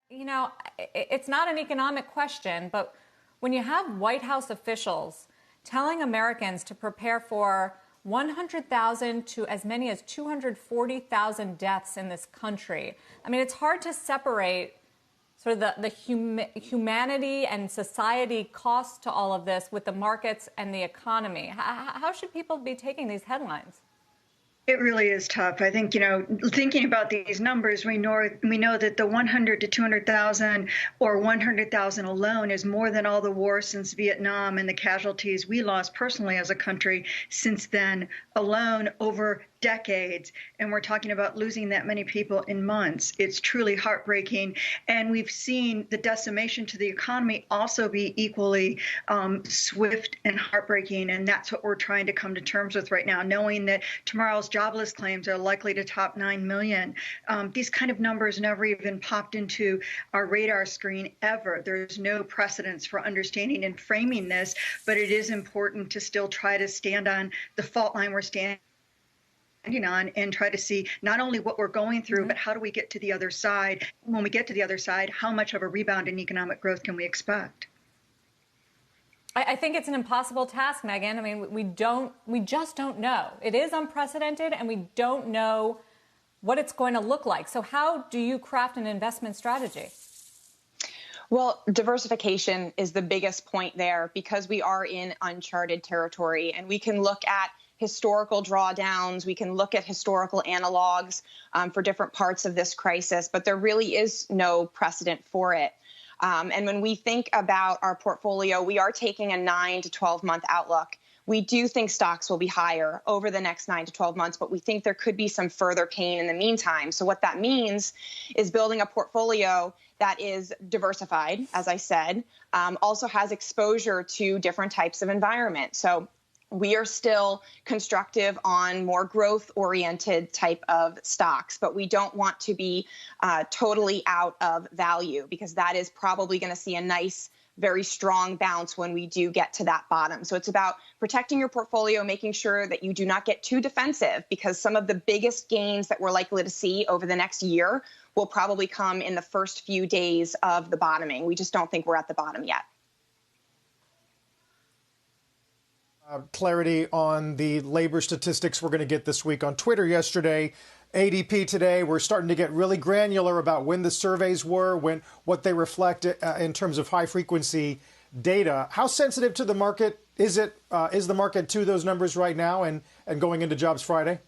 You know, it's not an economic question, but when you have White House officials telling Americans to prepare for 100,000 to as many as 240,000 deaths in this country, I mean, it's hard to separate sort of the humanity and society costs to all of this with the markets and the economy. How should people be taking these headlines? It really is tough. I think, thinking about these numbers, we know that the 100 to 200,000 or 100,000 alone is more than all the wars since Vietnam and the casualties we lost personally as a country since then alone over decades. And we're talking about losing that many people in months. It's truly heartbreaking. And we've seen the decimation to the economy also be equally swift and heartbreaking. And that's what we're trying to come to terms with right now, knowing that tomorrow's jobless claims are likely to top 9 million. These kind of numbers never even popped into our radar screen ever. There's no precedence for understanding and framing this, but it is important to still try to stand on the fault line we're standing on and try to see not only what we're going through, but how do we get to the other side? When we get to the other side, how much of a rebound in economic growth can we expect? I think it's an impossible task, Meghan. I mean, we just don't know. It is unprecedented, and we don't know what it's going to look like. So how do you craft an investment strategy? Well, diversification is the biggest point there because we are in uncharted territory, and we can look at historical drawdowns. We can look at historical analogs for different parts of this crisis, but there really is no precedent for it. And when we think about our portfolio, we are taking a 9 to 12 month outlook. We do think stocks will be higher over the next 9 to 12 months, but we think there could be some further pain in the meantime. So what that means is building a portfolio that is diversified, as I said, also has exposure to different types of environment. So we are still constructive on more growth-oriented type of stocks, but we don't want to be totally out of value because that is probably going to see a nice, very strong bounce when we do get to that bottom. So it's about protecting your portfolio, making sure that you do not get too defensive because some of the biggest gains that we're likely to see over the next year will probably come in the first few days of the bottoming. We just don't think we're at the bottom yet. Clarity on the labor statistics we're going to get this week on Twitter yesterday. ADP today, we're starting to get really granular about when the surveys were, what they reflect in terms of high frequency data. How sensitive to the market is it? Is the market to those numbers right now and going into Jobs Friday?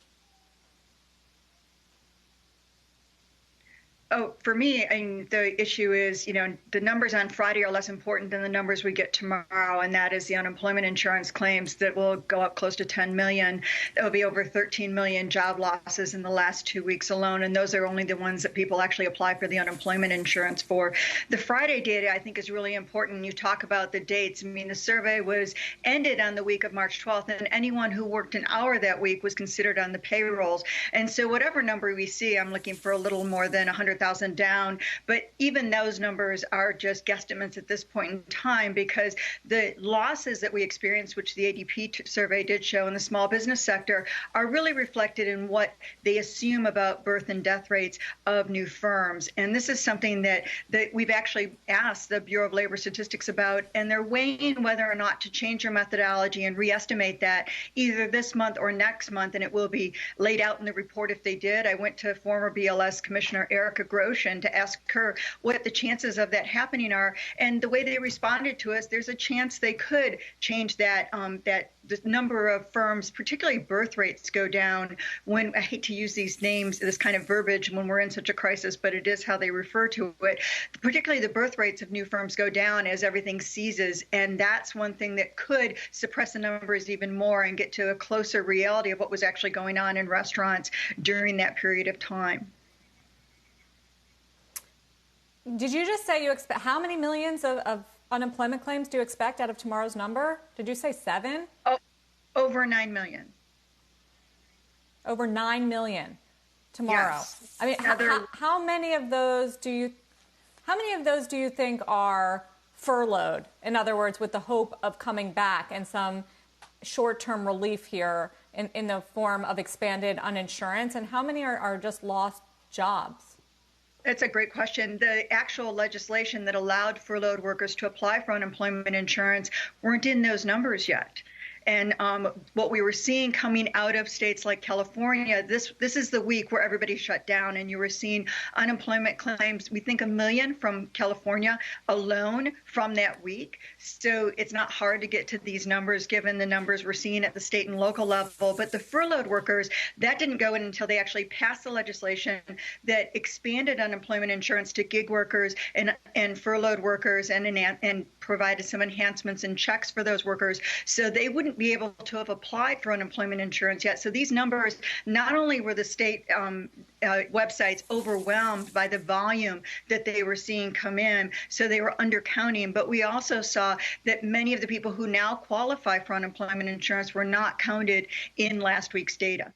Oh, for me, the issue is, the numbers on Friday are less important than the numbers we get tomorrow, and that is the unemployment insurance claims that will go up close to 10 million. There will be over 13 million job losses in the last 2 weeks alone, and those are only the ones that people actually apply for the unemployment insurance for. The Friday data, I think, is really important. You talk about the dates. I mean, the survey was ended on the week of March 12th, and anyone who worked an hour that week was considered on the payrolls. And so whatever number we see, I'm looking for a little more than 100,000 down, but even those numbers are just guesstimates at this point in time because the losses that we experienced, which the ADP survey did show in the small business sector, are really reflected in what they assume about birth and death rates of new firms. And this is something that we've actually asked the Bureau of Labor Statistics about, and they're weighing whether or not to change their methodology and reestimate that either this month or next month, and it will be laid out in the report if they did. I went to former BLS Commissioner Erica Grosjean to ask her what the chances of that happening are. And the way they responded to us, there's a chance they could change that, that the number of firms, particularly birth rates, go down when, I hate to use these names, this kind of verbiage when we're in such a crisis, but it is how they refer to it. Particularly the birth rates of new firms go down as everything seizes. And that's one thing that could suppress the numbers even more and get to a closer reality of what was actually going on in restaurants during that period of time. Did you just say you expect, how many millions of unemployment claims do you expect out of tomorrow's number? Did you say 7? Oh, over 9 million. Over 9 million tomorrow. Yes. I mean, how many of those do you think are furloughed? In other words, with the hope of coming back and some short-term relief here in the form of expanded uninsurance, and how many are just lost jobs? That's a great question. The actual legislation that allowed furloughed workers to apply for unemployment insurance weren't in those numbers yet. And what we were seeing coming out of states like California, this is the week where everybody shut down, and you were seeing unemployment claims, we think 1 million from California alone from that week. So it's not hard to get to these numbers given the numbers we're seeing at the state and local level. But the furloughed workers, that didn't go in until they actually passed the legislation that expanded unemployment insurance to gig workers and furloughed workers and provided some enhancements and checks for those workers. So they wouldn't be able to have applied for unemployment insurance yet. So these numbers, not only were the state websites overwhelmed by the volume that they were seeing come in, so they were undercounting, but we also saw that many of the people who now qualify for unemployment insurance were not counted in last week's data.